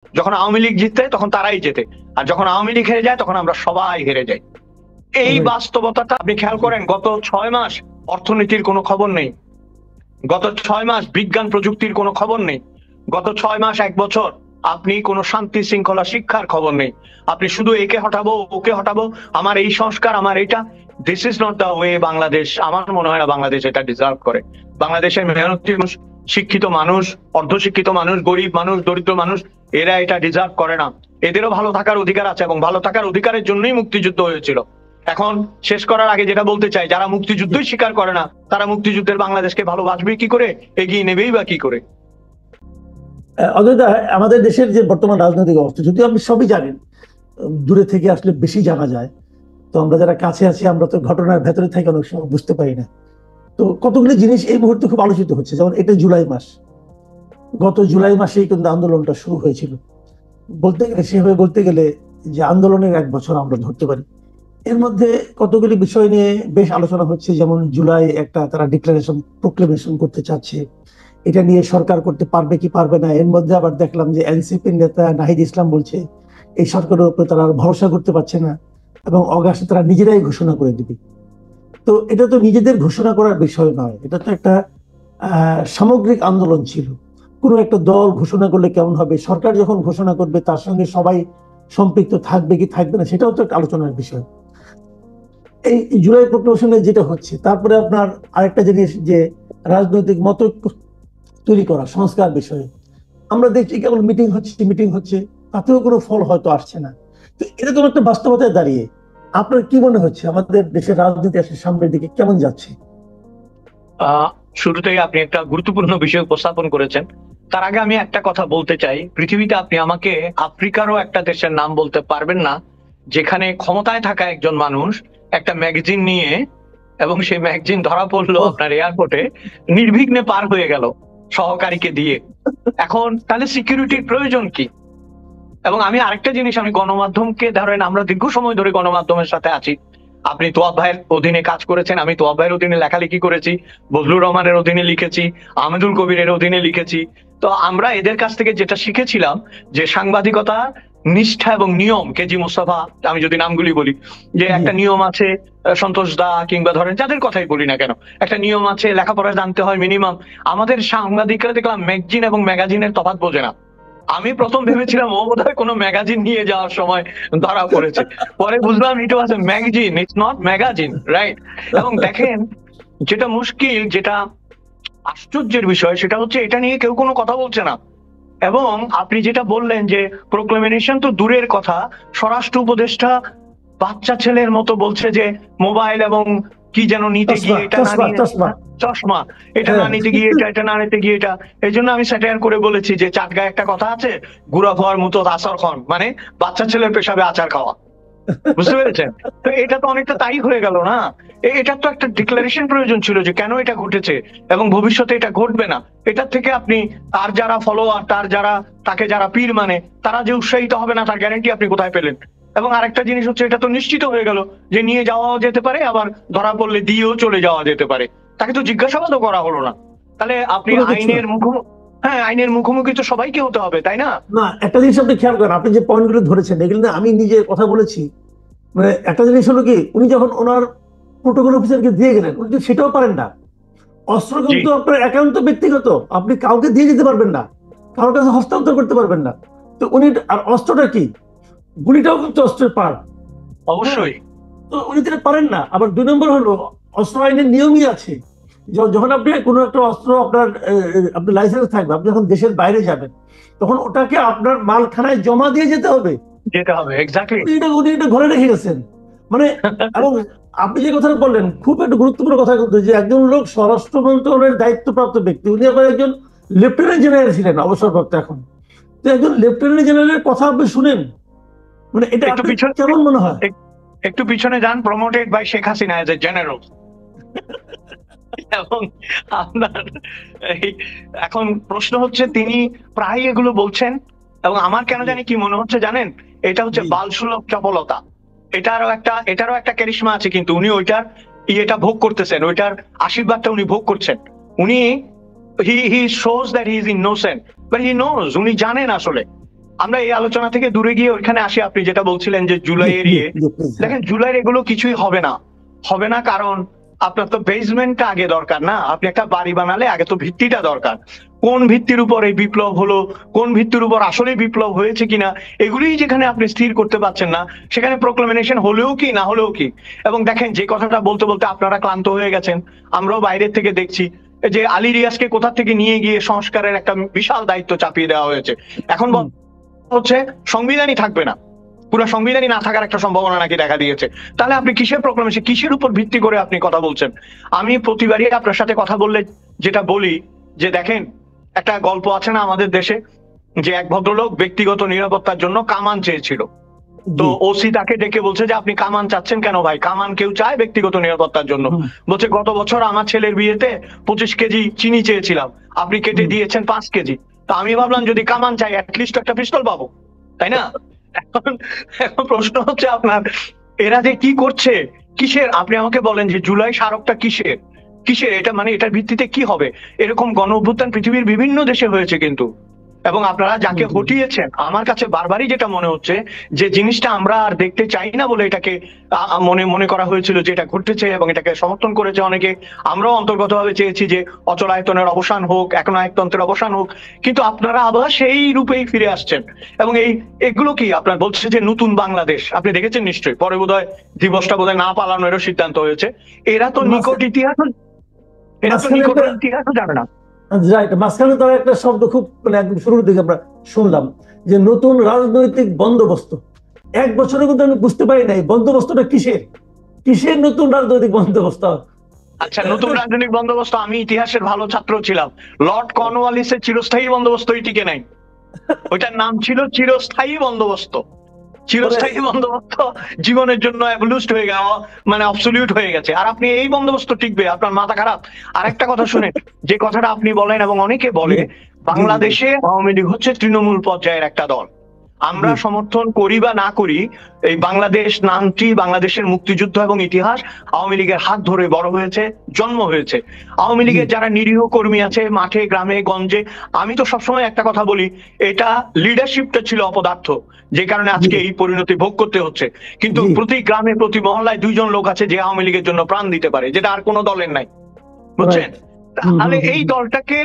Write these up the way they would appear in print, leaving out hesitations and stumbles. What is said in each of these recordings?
যখন আওয়ামী লীগ জিতে তখন তারাই জেতে, আর যখন আওয়ামী লীগ হেরে যায় তখন আমরা সবাই হেরে যাই। এই Alright. বাস্তবতাটা আপনি খেয়াল করেন, গত 6 মাস অর্থনীতির কোনো খবর নেই, গত 6 মাস বিজ্ঞান প্রযুক্তির কোনো খবর নেই, গত 6 মাস 1 বছর আপনি কোনো শান্তি শৃঙ্খলা শিক্ষার খবর নেই। আপনি শুধু একে হটাবো ওকে হটাবো, আমার এই সংস্কার আমার এইটা। This is not the way Bangladesh. আমার মনে হয় না বাংলাদেশ এটা ডিজার্ভ করে। বাংলাদেশের মেহনতি মানুষ, শিক্ষিত মানুষ, অর্ধশিক্ষিত মানুষ, গরিব মানুষ, দরিদ্র মানুষ, এরা এটা ডিজার্ভ করে না। এদেরও ভালো থাকার অধিকার আছে, এবং ভালো থাকার অধিকারের জন্যই মুক্তিযুদ্ধ হয়েছিল। এখন শেষ করার আগে যেটা বলতে চাই, যারা মুক্তিযুদ্ধই স্বীকার করে না তারা মুক্তিযুদ্ধের বাংলাদেশকে ভালোবাসবে কি করে, এগিয়ে নেবেই বা কি করে? অদ্বৈত, আমাদের দেশের যে বর্তমান রাজনৈতিক অবস্থা, যদিও আপনি সবই জানেন, দূরে থেকে আসলে বেশি জানা যায়। তো আমরা যারা কাছে আছি আমরা তো ঘটনার ভেতরে থেকে অনেক সময় বুঝতে পারি না। তো কতগুলো জিনিস এই মুহূর্তে খুব আলোচিত হচ্ছে, যেমন এটা জুলাই মাস, গত জুলাই মাসেই কিন্তু আন্দোলনটা শুরু হয়েছিল। বলতে গেলে সেভাবে বলতে গেলে যে আন্দোলনের 1 বছর আমরা ধরতে পারি। এর মধ্যে কতগুলি বিষয় নিয়ে বেশ আলোচনা হচ্ছে, যেমন জুলাই একটা তারা ডিক্লারেশন প্রোক্লেমেশন করতে চাচ্ছে, এটা নিয়ে সরকার করতে পারবে কি পারবে না। এর মধ্যে আবার দেখলাম যে এনসিপির নেতা নাহিদ ইসলাম বলছে এই সরকারের উপরে তারা আর ভরসা করতে পারছে না, এবং অগাস্টে তারা নিজেরাই ঘোষণা করে দিবে। তো এটা তো নিজেদের ঘোষণা করার বিষয় নয়, এটা তো একটা সামগ্রিক আন্দোলন ছিল। কোনো একটা দল ঘোষণা করলে কেমন হবে, সরকার যখন ঘোষণা করবে তার সঙ্গে সবাই সম্পৃক্ত থাকবে কি থাকবে না, সেটাও তো একটা আলোচনার বিষয়। এই জুলাই প্রক্লেমেশনে যেটা হচ্ছে, তারপরে আপনার আরেকটা জিনিস যে রাজনৈতিক মত তৈরি করা সংস্কার বিষয়ে আমরা দেখছি কেবল মিটিং হচ্ছে মিটিং হচ্ছে, তাতেও কোনো ফল হয়তো আসছে না। তো এরকম একটা বাস্তবতায় দাঁড়িয়ে আপনার কি মনে হচ্ছে আমাদের দেশের রাজনীতি আসলে সামনের দিকে কেমন যাচ্ছে? শুরুতেই আপনি একটা গুরুত্বপূর্ণ বিষয় উপস্থাপন করেছেন। তার আগে আমি একটা কথা বলতে চাই, পৃথিবীতে আপনি আমাকে আফ্রিকারও একটা দেশের নাম বলতে পারবেন না যেখানে ক্ষমতায় থাকা একজন মানুষ একটা ম্যাগাজিন নিয়ে, এবং সেই ম্যাগাজিন ধরা পড়লো ওহ, আপনার এয়ারপোর্টে, নির্বিঘ্নে পার হয়ে গেল সহকারীকে দিয়ে। এখন তাহলে সিকিউরিটির প্রয়োজন কি? এবং আমি আরেকটা জিনিস, আমি গণমাধ্যমকে ধরেন, আমরা দীর্ঘ সময় ধরে গণমাধ্যমের সাথে আছি। আপনি তোয়াব ভাইয়ের অধীনে কাজ করেছেন, আমি তোয়াব ভাইয়ের অধীনে লেখালেখি করেছি, বজলুর রহমানের অধীনে লিখেছি, আহমেদুল কবিরের অধীনে লিখেছি। তো আমরা এদের কাছ থেকে যেটা শিখেছিলাম যে সাংবাদিকতা, নিষ্ঠা এবং নিয়ম, কেজি মোস্তফা, আমি যদি নামগুলি বলি, যে জি, একটা নিয়ম আছে, সন্তোষ দা কিংবা ধরেন যাদের কথাই বলি না কেন, একটা নিয়ম আছে, লেখাপড়া জানতে হয় মিনিমাম। আমাদের সাংবাদিকরা দেখলাম ম্যাগজিন এবং ম্যাগাজিনের তফাৎ বোঝে না। আমি প্রথম ভেবেছিলাম ও বোধহয় কোনো ম্যাগাজিন নিয়ে যাওয়ার সময় ধরা পড়েছে, পরে বুঝলাম it was a magazine, it's not magazine, right? এবং দেখেন, যেটা মুশকিল, যেটা আশ্চর্যের বিষয়, সেটা হচ্ছে এটা নিয়ে কেউ কোনো কথা বলছে না। এবং আপনি যেটা বললেন যে প্রোক্লেমেশন তো দূরের কথা, স্বরাষ্ট্র উপদেষ্টা বাচ্চা ছেলের মতো বলছে যে মোবাইল এবং কি যেন নিতে চশমা গিয়ে এটা না চশমা নিয়ে, চশমা। চশমা, এটা না হ্যাঁ, নিতে গিয়ে এটা, এটা না নিতে গিয়ে এটা। এই জন্য আমি স্যাটায়ার করে বলেছি যে চাটগায় একটা কথা আছে, গুড়া ভর মতো আচার খন, মানে বাচ্চা ছেলের পেশাবে আচার খাওয়া। বুঝতে পেরেছেন? তো এটা তো অনেকটা তাই হয়ে গেল না? এটার তো একটা ডিক্লারেশন প্রয়োজন ছিল যে কেন এটা ঘটেছে এবং ভবিষ্যতে এটা ঘটবে না। এটার থেকে আপনি, তার যারা ফলোয়ার, তার যারা, তাকে যারা পীর মানে, তারা যে উৎসাহিত হবে না তার গ্যারান্টি আপনি কোথায় পেলেন? এবং আরেকটা জিনিস হচ্ছে, এটা তো নিশ্চিত হয়ে গেল যে নিয়ে যাওয়াও যেতে পারে, আবার ধরা পড়লে দিয়েও চলে যাওয়া যেতে পারে। তাকে তো জিজ্ঞাসাবাদও করা হলো না। তাহলে আপনি কোনো কিছু না। আইনের মুখোমুখি, হ্যাঁ আইনের মুখোমুখি তো সবাইকে হতে হবে, তাই না? না, একটা জিনিস আপনি খেয়াল করেন, আপনি যে পয়েন্টগুলো ধরেছেন এগুলো নিয়ে আমি নিজে কথা বলেছি। মানে একটা জিনিস হলো কি, উনি যখন ওনার প্রোটোকল অফিসারকে দিয়ে গেলেন, উনি তো সেটাও পারেন না। অস্ত্র জি, কিন্তু আপনার একান্ত ব্যক্তিগত, আপনি কাউকে দিয়ে যেতে পারবেন না, কারোর কাছে হস্তান্তর করতে পারবেন না। তো উনি, আর অস্ত্রটা কি, গুলিটাও কিন্তু অস্ত্রের পার্ট। হ্যাঁ, অবশ্যই। তো উনি যেটা পারেন না। আবার 2 নম্বর হলো, অস্ত্র আইনের নিয়মই আছে, যখন আপনি কোনো একটা অস্ত্র আপনার আপনার লাইসেন্স থাকবে, আপনি যখন দেশের বাইরে যাবেন তখন ওটাকে আপনার মালখানায় জমা দিয়ে যেতে হবে। যেতে হবে, এক্স্যাক্টলি। উনি এটা ঘরে রেখে গেছেন। মানে, এবং আপনি যে কথাটা বললেন খুব একটা গুরুত্বপূর্ণ কথা, কিন্তু যে একজন লোক স্বরাষ্ট্র মন্ত্রণালয়ের দায়িত্বপ্রাপ্ত ব্যক্তি, উনি আবার একজন লেফটেন্যান্ট জেনারেল ছিলেন, অবসরপ্রাপ্ত এখন। তো একজন লেফটেন্যান্ট জেনারেলের কথা আপনি শুনেন, মানে এটা একটু আপনার পিছনে, কেমন মনে হয়? একটু পিছনে যান, promoted by Sheikh Hasina as a general. এবং আপনার এই, এখন প্রশ্ন হচ্ছে তিনি প্রায় এগুলো বলছেন, এবং আমার কেন জি, জানি কি মনে হচ্ছে জানেন, এটা হচ্ছে জি, বালসুলভ চপলতা। এটারও একটা ক্যারিশমা আছে, কিন্তু উনি ওইটার ইয়েটা ভোগ করতেছেন, ওইটার আশীর্বাদটা উনি ভোগ করছেন। উনি, হি shows that he is innocent, but he knows, উনি জানেন আসলে। আমরা এই আলোচনা থেকে দূরে গিয়ে ওইখানে আসি। আপনি যেটা বলছিলেন যে জুলাইয়ের ইয়ে, দেখেন জুলাইয়ের এগুলো কিছুই হবে না, হবে না। কারণ আপনার তো বেসমেন্টটা আগে দরকার না। আপনি একটা বাড়ি বানালে আগে তো ভিত্তিটা দরকার। কোন ভিত্তির উপর এই বিপ্লব হলো, কোন ভিত্তির উপর আসলে বিপ্লব হয়েছে কিনা, এগুলিই যেখানে আপনি স্থির করতে পারছেন না, সেখানে প্রোক্লামেশন হলেও কি না হলেও কি। এবং দেখেন যে কথাটা বলতে বলতে আপনারা ক্লান্ত হয়ে গেছেন, আমরাও বাইরের থেকে দেখছি যে আলী রিয়াজকে কোথা থেকে নিয়ে গিয়ে সংস্কারের একটা বিশাল দায়িত্ব চাপিয়ে দেওয়া হয়েছে। এখন হচ্ছে সংবিধানই থাকবে না, পুরো সংবিধানই না থাকার একটা সম্ভাবনা নাকি দেখা দিয়েছে। তাহলে আপনি কিসের প্রোক্লামেশন, কিসের উপর ভিত্তি করে আপনি কথা বলছেন? আমি প্রতিবারই আপনার সাথে কথা বললে যেটা বলি যে দেখেন, একটা গল্প আছে না আমাদের দেশে, যে এক ভদ্রলোক ব্যক্তিগত নিরাপত্তার জন্য কামান চেয়েছিল। তো ওসি তাকে ডেকে বলছে যে আপনি কামান চাচ্ছেন কেন ভাই? কামান কেউ চায় ব্যক্তিগত নিরাপত্তার জন্য। বলছে গত বছর আমার ছেলের বিয়েতে 25 কেজি চিনি চেয়েছিলাম, আপনি কেটে দিয়েছেন 5 কেজি। তো আমি ভাবলাম যদি কামান চাই অ্যাটলিস্ট একটা পিস্তল পাবো, তাই না? এখন এখন প্রশ্ন হচ্ছে আপনার, এরা যে কি করছে, কিসের? আপনি আমাকে বলেন যে জুলাই স্মারকটা কিসের, কিসের এটা? মানে এটার ভিত্তিতে কি হবে? এরকম গণ অভ্যুত্থান পৃথিবীর বিভিন্ন দেশে হয়েছে কিন্তু। এবং আপনারা যাকে হটিয়েছেন, আমার কাছে বারবারই যেটা মনে হচ্ছে যে জিনিসটা আমরা আর দেখতে চাই না বলে এটাকে মনে মনে করা হয়েছিল যে এটা ঘটেছে, এবং এটাকে সমর্থন করেছে অনেকে। আমরাও অন্তর্গতভাবে চেয়েছি যে অচলায়তনের অবসান হোক, একনায়কতন্ত্রের অবসান হোক, কিন্তু আপনারা আবার সেই রূপেই ফিরে আসছেন। এবং এগুলো কি আপনার বলছে যে নতুন বাংলাদেশ, আপনি দেখেছেন নিশ্চয়ই, পরে বোধহয় দিবসটা বোধহয় না পালানোরও সিদ্ধান্ত হয়েছে। এরা তো নিকট ইতিহাসও জানে না। রাইট, মাঝখানে তারা একটা শব্দ খুব মানে একদম শুরুর দিকে আমরা শুনলাম যে নতুন রাজনৈতিক বন্দোবস্ত। 1 বছরের মধ্যে আমি বুঝতে পারি নাই বন্দোবস্তটা কিসের, কিসের নতুন রাজনৈতিক বন্দোবস্ত। আচ্ছা, নতুন রাজনৈতিক বন্দোবস্ত, আমি ইতিহাসের ভালো ছাত্র ছিলাম, লর্ড কর্নওয়ালিসের চিরস্থায়ী বন্দোবস্তই টিকে নাই। ওইটার নাম ছিল চিরস্থায়ী বন্দোবস্ত। চিরস্থায়ী বন্দোবস্ত জীবনের জন্য অ্যাবলিউট হয়ে গেল, মানে অবসলিউট হয়ে গেছে। আর আপনি এই বন্দোবস্ত টিকবে? আপনার মাথা খারাপ। আর একটা কথা শুনেন, যে কথাটা আপনি বলেন এবং অনেকে বলে, বাংলাদেশে আওয়ামী লীগ হচ্ছে তৃণমূল পর্যায়ের একটা দল। আমরা সমর্থন করি বা না করি, এই বাংলাদেশ নামটি, বাংলাদেশের মুক্তিযুদ্ধ এবং ইতিহাস আওয়ামী লীগের হাত ধরে বড় হয়েছে, জন্ম হয়েছে। আওয়ামী লীগের যারা নিরীহ কর্মী আছে মাঠে গ্রামে গঞ্জে, আমি তো সবসময় একটা কথা বলি, এটা লিডারশিপটা ছিল অপদার্থ, যে কারণে আজকে এই পরিণতি ভোগ করতে হচ্ছে। কিন্তু প্রতি গ্রামে প্রতি মহল্লায় 2 জন লোক আছে যে আওয়ামী লীগের জন্য প্রাণ দিতে পারে, যেটা আর কোনো দলের নাই, বুঝছেন? তাহলে এই দলটাকে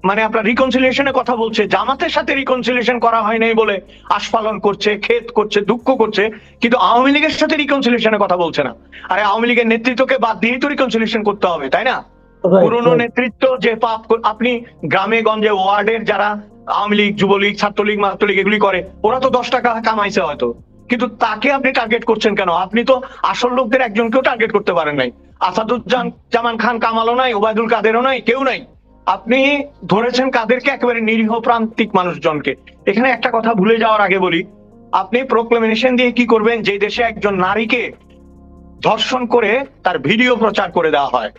মানে আপনার রিকনসিলিয়েশনের কথা বলছে, জামাতের সাথে রিকনসিলিয়েশন করা হয় নাই বলে আস্ফালন করছে, খেদ করছে, দুঃখ করছে, কিন্তু আওয়ামী লীগের সাথে রিকনসিলিয়েশনের কথা বলছে না। আরে আওয়ামী লীগের নেতৃত্বকে বাদ দিয়েই তো রিকনসিলিয়েশন করতে হবে, তাই না? পুরনো নেতৃত্ব যে পাপ, আপনি গ্রামে গঞ্জে ওয়ার্ডের যারা আওয়ামী লীগ, যুবলীগ, ছাত্রলীগ, মাত্রলীগ এগুলি করে, ওরা তো 10 টাকা কামাইছে হয়তো, কিন্তু তাকে আপনি টার্গেট করছেন কেন? আপনি তো আসল লোকদের একজনকেও টার্গেট করতে পারেন নাই। আসাদুজ্জামান খান কামালও নাই, ওবায়দুল কাদেরও নাই, কেউ নাই। আপনি ধরেছেন কাদেরকে? একেবারে নিরীহ প্রান্তিক মানুষজনকে। এখানে একটা কথা ভুলে যাওয়ার আগে বলি, আপনি প্রোক্লামেশন দিয়ে কি করবেন যে দেশে একজন নারীকে ধর্ষণ করে তার ভিডিও প্রচার করে দেওয়া হয়?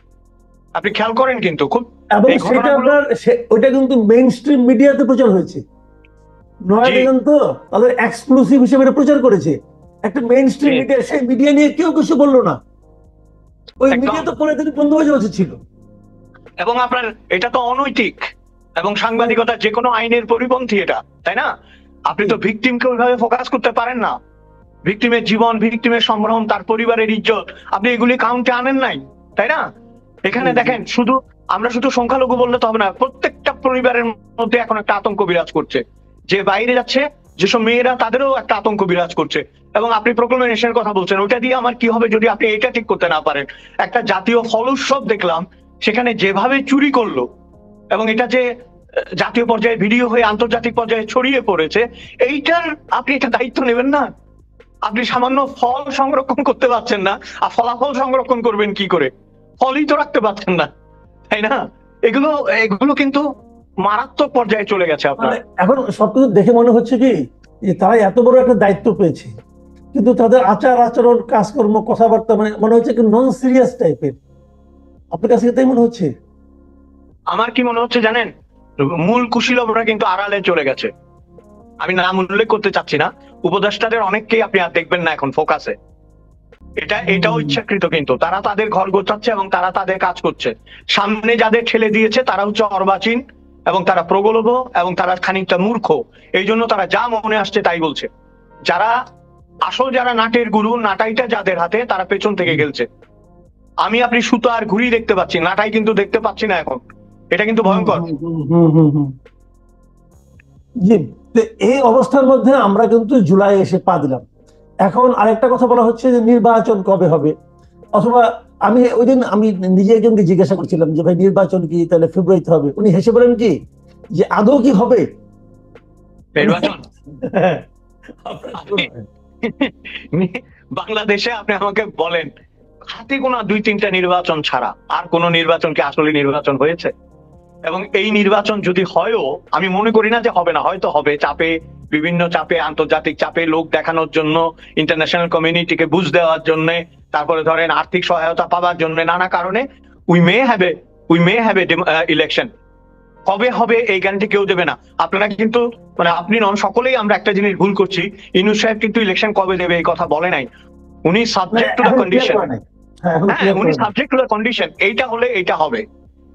আপনি খেয়াল করেন কিন্তু খুব, এবং সেটা আপনার ওইটা কিন্তু মেইন স্ট্রিম মিডিয়াতে প্রচার হয়েছে। নয়াদিগন্ত তো তাদের এক্সক্লুসিভ হিসেবে প্রচার করেছে একটা মেইন স্ট্রিম মিডিয়া, সেই মিডিয়া নিয়ে কেউ কিছু বললো না। ওই মিডিয়া তো পরে দিন বন্ধ হয়ে যাওয়া ছিল। এবং আপনার এটা তো অনৈতিক, এবং সাংবাদিকতার যে কোনো আইনের পরিপন্থী এটা, তাই না? আপনি তো ভিকটিমকে ওইভাবে ফোকাস করতে পারেন না। ভিকটিমের জীবন, ভিকটিমের সম্ভ্রম, তার পরিবারের ইজ্জত, আপনি এগুলি কাউন্টে আনেন নাই, তাই না? এখানে দেখেন, আমরা শুধু সংখ্যালঘু বললে তো হবে না, প্রত্যেকটা পরিবারের মধ্যে এখন একটা আতঙ্ক বিরাজ করছে। যে বাইরে যাচ্ছে যেসব মেয়েরা, তাদেরও একটা আতঙ্ক বিরাজ করছে। এবং আপনি প্রোক্লামেশনের কথা বলছেন, ওইটা দিয়ে আমার কি হবে যদি আপনি এটা ঠিক করতে না পারেন? একটা জাতীয় ফল উৎসব দেখলাম, সেখানে যেভাবে চুরি করলো, এবং এটা যে জাতীয় পর্যায়ে ভিডিও হয়ে আন্তর্জাতিক পর্যায়ে ছড়িয়ে পড়েছে, এইটার আপনি এটা দায়িত্ব নেবেন না? আপনি সামান্য ফল সংরক্ষণ করতে পারছেন না, আর ফলাফল সংরক্ষণ করবেন কি করে? ফলই তো রাখতে পারছেন না, তাই না? এগুলো কিন্তু মারাত্মক পর্যায়ে চলে গেছে আপনার। এখন সবকিছু দেখে মনে হচ্ছে কি যে তারা এত বড় একটা দায়িত্ব পেয়েছে, কিন্তু তাদের আচার আচরণ, কাজকর্ম, কথাবার্তা মানে মনে হচ্ছে কি নন সিরিয়াস টাইপের। আপনার কাছে তাই মনে হচ্ছে? আমার কি মনে হচ্ছে জানেন, মূল কুশীলবরা কিন্তু আড়ালে চলে গেছে। আমি নাম উল্লেখ করতে চাচ্ছি না, উপদেষ্টাদের অনেককেই আপনি আর দেখবেন না এখন ফোকাসে। এটাও ইচ্ছাকৃত, কিন্তু তারা তাদের ঘর গোছাচ্ছে এবং তারা তাদের কাজ করছে। সামনে যাদের ঠেলে দিয়েছে তারা হচ্ছে অর্বাচীন, এবং তারা প্রগল্ভ এবং তারা খানিকটা মূর্খ, এই জন্য তারা যা মনে আসছে তাই বলছে। যারা আসল, যারা নাটের গুরু, নাটাইটা যাদের হাতে, তারা পেছন থেকে খেলছে। আপনি সুতো আর ঘুড়ি দেখতে পাচ্ছি, নাটাই কিন্তু দেখতে পাচ্ছি না এখন। এটা কিন্তু ভয়ঙ্কর। জি, এই অবস্থার মধ্যে আমরা কিন্তু জুলাই এসে পা দিলাম। এখন আরেকটা কথা বলা হচ্ছে যে নির্বাচন কবে হবে, অথবা আমি ওই দিন আমি নিজে একজনকে জিজ্ঞাসা করছিলাম যে ভাই নির্বাচন কি তাহলে ফেব্রুয়ারিতে হবে? উনি হেসে বলেন কি যে আদৌ কি হবে নির্বাচন? বাংলাদেশে আপনি আমাকে বলেন, হাতে গোনা 2-3টা নির্বাচন ছাড়া আর কোন নির্বাচন কি আসলে নির্বাচন হয়েছে? এবং এই নির্বাচন যদি হয়ও, আমি মনে করি না যে হবে না, হয়তো হবে চাপে, বিভিন্ন চাপে, আন্তর্জাতিক চাপে, লোক দেখানোর জন্য, ইন্টারন্যাশনাল কমিউনিটিকে বুঝ দেওয়ার জন্য, তারপরে ধরেন আর্থিক সহায়তা পাওয়ার জন্য, নানা কারণে we may have a election. কবে হবে এই গ্যারান্টি কেউ দেবে না। আপনারা কিন্তু, মানে আপনি নন, সকলেই আমরা একটা জিনিস ভুল করছি, ইউনূস সাহেব কিন্তু ইলেকশন কবে দেবে এই কথা বলে নাই। উনি সাবজেক্ট টু দ্য কন্ডিশন। হ্যাঁ, উনি সাবজেক্ট টু দ্য কন্ডিশন, এইটা হলে এইটা হবে,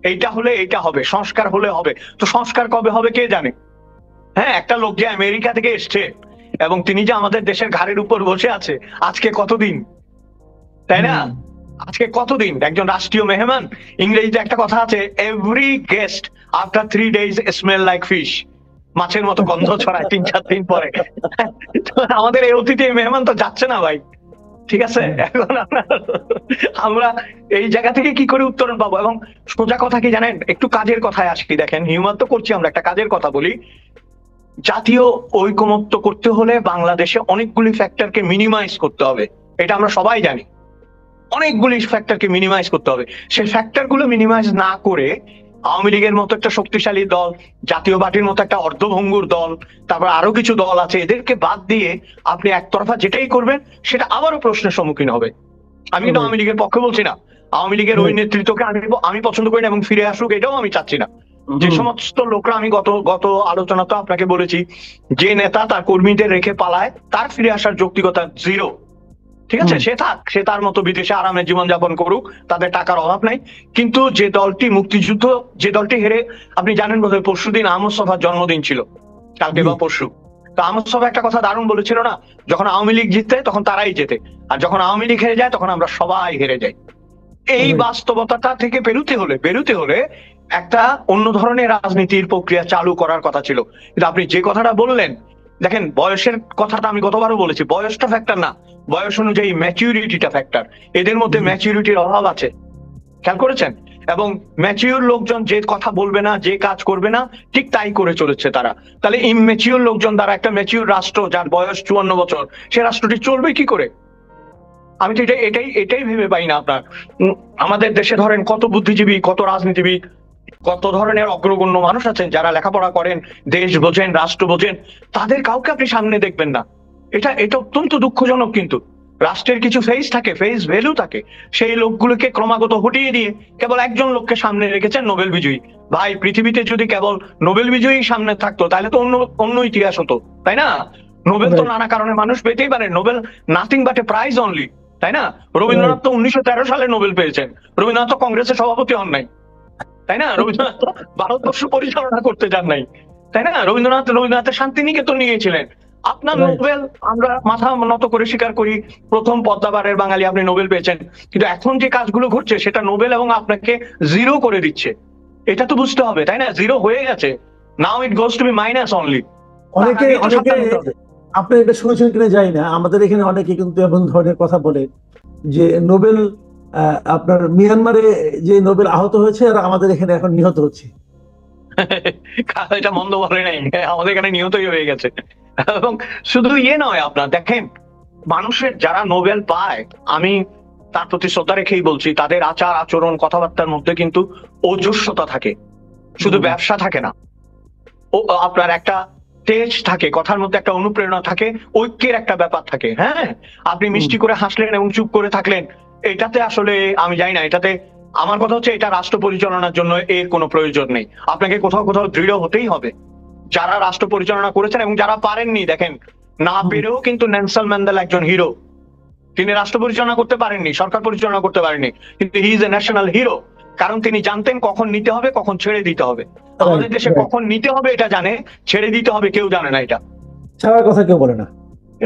এইটা হলে এইটা হবে, সংস্কার হলে হবে। তো সংস্কার কবে হবে কে জানে? হ্যাঁ, একটা লোক যে আমেরিকা থেকে এসছে এবং তিনি যে আমাদের দেশের ঘাড়ের উপর বসে আছে আজকে কতদিন, তাই না? আজকে কতদিন একজন রাষ্ট্রীয় মেহমান, ইংরেজিতে একটা কথা আছে, every guest after 3 days smell like fish, মাছের মতো গন্ধ ছড়ায় 3-4 দিন পরে। আমাদের এই অতিথি মেহমান তো যাচ্ছে না ভাই, ঠিক আছে? এখন আমরা এই জায়গা থেকে কি করে উত্তরণ পাবো? এবং সোজা কথা কি জানেন, একটু কাজের কথায় আসি, দেখেন হিউমার তো করছি আমরা, একটা কাজের কথা বলি। জাতীয় ঐকমত্য করতে হলে বাংলাদেশে অনেকগুলি ফ্যাক্টরকে মিনিমাইজ করতে হবে, এটা আমরা সবাই জানি। অনেকগুলি ফ্যাক্টরকে মিনিমাইজ করতে হবে। সেই ফ্যাক্টরগুলো মিনিমাইজ না করে আওয়ামী লীগের মতো একটা শক্তিশালী দল, জাতীয় পার্টির মতো একটা অর্ধভঙ্গুর দল, তারপর আরো কিছু দল আছে, এদেরকে বাদ দিয়ে আপনি একতরফা যেটাই করবেন সেটা আবারও প্রশ্নের সম্মুখীন হবে। আমি কিন্তু আওয়ামী লীগের পক্ষে বলছি না, আওয়ামী লীগের ওই নেতৃত্বকে আমি পছন্দ করি না এবং ফিরে আসুক এটাও আমি চাচ্ছি না। যে সমস্ত লোকরা, আমি গত আলোচনা তো আপনাকে বলেছি, যে নেতা তার কর্মীদের রেখে পালায় তার ফিরে আসার যৌক্তিকতা জিরো। ঠিক আছে, সে থাক, সে তার মতো বিদেশে আরামে জীবনযাপন করুক, তাদের টাকার অভাব নাই। কিন্তু যে দলটি মুক্তিযুদ্ধ, যে দলটি হেরে, আপনি জানেন বোধহয় পরশুদিন আহমদ ছফার জন্মদিন ছিল, কালকে বা পরশু। তো আহমদ ছফা একটা কথা দারুণ বলেছিল না, যখন আওয়ামী লীগ জিততে তখন তারাই জেতে, আর যখন আওয়ামী লীগ হেরে যায় তখন আমরা সবাই হেরে যাই। এই বাস্তবতাটা থেকে বেরোতে হলে একটা অন্য ধরনের রাজনীতির প্রক্রিয়া চালু করার কথা ছিল। কিন্তু আপনি যে কথাটা বললেন, দেখেন বয়সের কথাটা আমি গতবারও বলেছি, বয়সটা ফ্যাক্টর না, বয়স অনুযায়ী ম্যাচিউরিটিটা ফ্যাক্টর। এদের মধ্যে ম্যাচিউরিটির অভাব আছে, খেয়াল করেছেন? এবং ম্যাচিউর লোকজন যে কথা বলবে না, যে কাজ করবে না, ঠিক তাই করে চলেছে তারা। তাহলে ইমম্যাচিউর লোকজন দ্বারা একটা ম্যাচিউর রাষ্ট্র, যার বয়স 54 বছর, সে রাষ্ট্রটি চলবে কি করে? আমি তো এটাই ভেবে পাই না। আপনার আমাদের দেশে ধরেন কত বুদ্ধিজীবী, কত রাজনীতিবিদ, কত ধরনের অগ্রগণ্য মানুষ আছেন যারা লেখাপড়া করেন, দেশ বোঝেন, রাষ্ট্র বোঝেন, তাদের কাউকে আপনি সামনে দেখবেন না। এটা অত্যন্ত দুঃখজনক। কিন্তু রাষ্ট্রের কিছু ফেস থাকে, ফেস ভ্যালু থাকে, সেই লোকগুলোকে ক্রমাগত হটিয়ে দিয়ে কেবল একজন লোককে সামনে রেখেছেন, নোবেল বিজয়ী। ভাই, পৃথিবীতে যদি কেবল নোবেল বিজয়ী সামনে থাকতো তাহলে তো অন্য ইতিহাস হতো, তাই না? নোবেল তো নানা কারণে মানুষ পেতেই পারে, Nobel nothing but a prize only, তাই না? রবীন্দ্রনাথ তো 1913 সালে নোবেল পেয়েছেন, রবীন্দ্রনাথ তো কংগ্রেসের সভাপতি হন নাই, তাই না? রবীন্দ্রনাথ তো ভারতবর্ষ পরিচালনা করতে যান নাই, তাই না? রবীন্দ্রনাথের শান্তিনিকেতন নিয়েছিলেন। আপনার নোবেল আমরা মাথা নত করে স্বীকার করি, প্রথম পদ্মাবারের বাঙালি আপনি নোবেল পেয়েছেন। কিন্তু এখন যে কাজগুলো ঘটছে সেটা নোবেল এবং আপনাকে জিরো করে দিচ্ছে, এটা তো বুঝতে হবে, তাই না? জিরো হয়ে গেছে, now it goes to be minus only. অনেকে আপনি এটা শুনেছেন কিনা জানি না, আমাদের এখানে অনেকে কিন্তু এমন ধরনের কথা বলে যে নোবেল, আপনার মিয়ানমারে যে নোবেল আহত হয়েছে আর আমাদের এখানে এখন নিহত হচ্ছে। এটা মন্দ বলে নাই, আমাদের এখানে নিহতই হয়ে গেছে। এবং শুধু ইয়ে নয়, আপনার দেখেন মানুষের যারা নোবেল পায়, আমি তার প্রতি শ্রদ্ধা রেখেই বলছি, তাদের আচার আচরণ কথাবার্তার মধ্যে কিন্তু ওজস্বতা থাকে, শুধু ব্যবসা থাকে না। ও আপনার একটা তেজ থাকে, কথার মধ্যে একটা অনুপ্রেরণা থাকে, ঐক্যের একটা ব্যাপার থাকে। হ্যাঁ, আপনি মিষ্টি করে হাসলেন এবং চুপ করে থাকলেন, এটাতে আসলে আমি জানি না, এটাতে আমার কথা হচ্ছে এটা রাষ্ট্র পরিচালনার জন্য এর কোনো প্রয়োজন নেই। আপনাকে কোথাও কোথাও দৃঢ় হতেই হবে। যারা রাষ্ট্র পরিচালনা করেছেন এবং যারা পারেননি, দেখেন না পেরেও কিন্তু নেলসন ম্যান্ডেলা একজন হিরো। তিনি রাষ্ট্র পরিচালনা করতে পারেননি, সরকার পরিচালনা করতে পারেননি, কিন্তু he is a national hero. কারণ তিনি জানতেন কখন নিতে হবে, কখন ছেড়ে দিতে হবে। আমাদের দেশে right. কখন নিতে হবে এটা জানে, ছেড়ে দিতে হবে কেউ জানে না এটা। ছাড়ার কথা কেউ বলে না।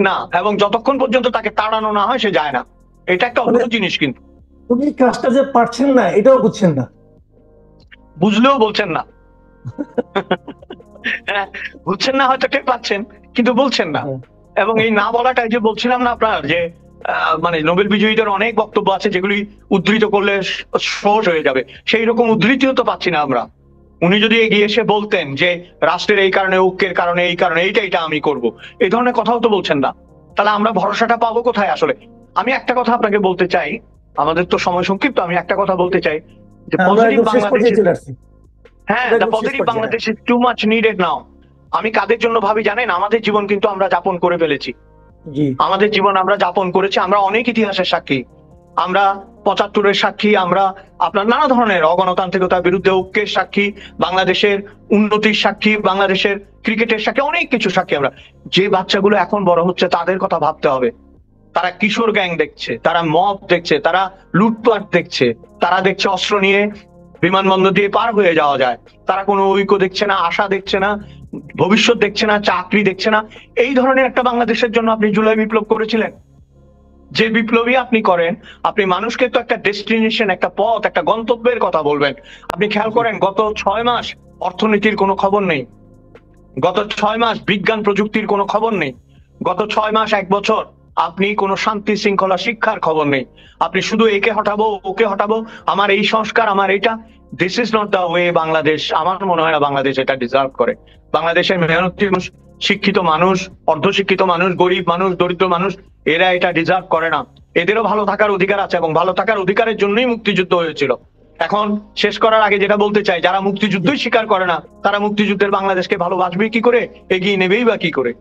না, এবং যতক্ষণ পর্যন্ত তাকে তাড়ানো না হয় সে যায় না। এটা একটা অদ্ভুত জিনিস, কিন্তু উনি কাজটা যে পারছেন না এটাও বুঝছেন না। বুঝলেও বলছেন না। হ্যাঁ, বুঝছেন না, হয়তো টের পাচ্ছেন কিন্তু বলছেন না। এবং এই না বলাটাই যে বলছিলাম না আপনার, যে মানে নোবেল বিজয়ীদের অনেক বক্তব্য আছে যেগুলি উদ্ধৃত করলে সহজ হয়ে যাবে, সেই রকম উদ্ধৃতিও তো পাচ্ছি না আমরা। উনি যদি এগিয়ে এসে বলতেন যে রাষ্ট্রের এই কারণে, ঐক্যের কারণে, এই কারণে এইটা আমি করব, এই ধরনের কথাও তো বলছেন না, তাহলে আমরা ভরসাটা পাবো কোথায় আসলে? আমি একটা কথা আপনাকে বলতে চাই, আমাদের তো সময় সংক্ষিপ্ত, আমি একটা কথা বলতে চাই যে আমরা পজিটিভ একদম শেষ পর্যায়ে বাংলাদেশ, চলে আসছি। হ্যাঁ, আমরা দ্য একদম শেষ পজিটিভ পর্যায়ে। Bangladesh is too much needed now. আমি কাদের জন্য ভাবি জানেন? আমাদের জীবন কিন্তু আমরা যাপন করে ফেলেছি, জি আমাদের জীবন আমরা যাপন করেছি, আমরা অনেক ইতিহাসের সাক্ষী, আমরা 75-এর সাক্ষী, আমরা আপনার নানা ধরনের অগণতান্ত্রিকতার বিরুদ্ধে ঐক্যের সাক্ষী, বাংলাদেশের উন্নতির সাক্ষী, বাংলাদেশের ক্রিকেটের সাক্ষী, অনেক কিছু সাক্ষী আমরা। যে বাচ্চাগুলো এখন বড় হচ্ছে তাদের কথা ভাবতে হবে। তারা কিশোর গ্যাং দেখছে, তারা মব দেখছে, তারা লুটপাট দেখছে, তারা দেখছে অস্ত্র নিয়ে বিমানবন্দর দিয়ে পার হয়ে যাওয়া যায়, তারা কোনো ঐক্য দেখছে না, আশা দেখছে না, ভবিষ্যৎ দেখছে না, চাকরি দেখছে না। এই ধরনের একটা বাংলাদেশের জন্য আপনি জুলাই বিপ্লব করেছিলেন। যে বিপ্লবী আপনি করেন, আপনি মানুষকে তো একটা ডেস্টিনেশন, একটা পথ, একটা গন্তব্যের কথা বলবেন। আপনি খেয়াল করেন গত 6 মাস অর্থনীতির কোনো খবর নেই, গত 6 মাস বিজ্ঞান প্রযুক্তির কোনো খবর নেই, গত 6 মাস, 1 বছর আপনি কোনো শান্তি শৃঙ্খলা শিক্ষার খবর নেই। আপনি শুধু একে হটাবো, ওকে হটাবো, আমার এই সংস্কার, আমার এইটা। This is not the way Bangladesh. আমার মনে হয় না বাংলাদেশ এটা ডিজার্ভ করে। বাংলাদেশের মেহনতি মানুষ, শিক্ষিত মানুষ, অর্ধশিক্ষিত মানুষ, গরিব মানুষ, দরিদ্র মানুষ, এরা এটা ডিজার্ভ করে না। এদেরও ভালো থাকার অধিকার আছে, এবং ভালো থাকার অধিকারের জন্যই মুক্তিযুদ্ধ হয়েছিল। এখন শেষ করার আগে যেটা বলতে চাই, যারা মুক্তিযুদ্ধই স্বীকার করে না, তারা মুক্তিযুদ্ধের বাংলাদেশকে ভালোবাসবে কি করে, এগিয়ে নেবেই বা কি করে?